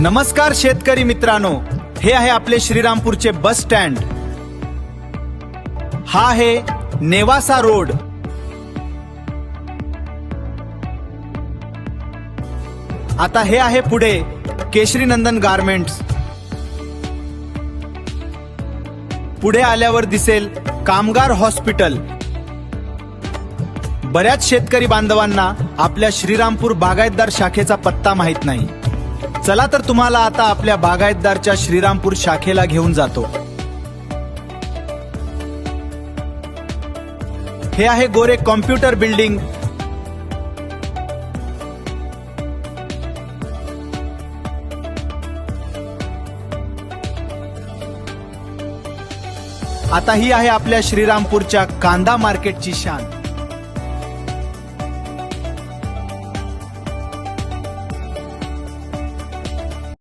नमस्कार शेतकरी मित्रांनो, हे आहे आपले श्रीरामपूरचे बस स्टँड। हा आहे नेवासा रोड। आता हे आहे पुढे केशरीनंदन गारमेंट्स। पुढे आल्यावर दिसेल कामगार हॉस्पिटल। बऱ्याच शेतकरी बांधवांना आपल्या श्रीरामपूर बागायतदार शाखेचा पत्ता माहित नाही। चला तर तुम्हाला आता आपल्या बागायतदारच्या श्रीरामपूर शाखेला घेऊन जातो। हे आहे गोरे कॉम्प्युटर बिल्डिंग। आता ही आहे आपल्या श्रीरामपूरच्या कांदा मार्केटची शान।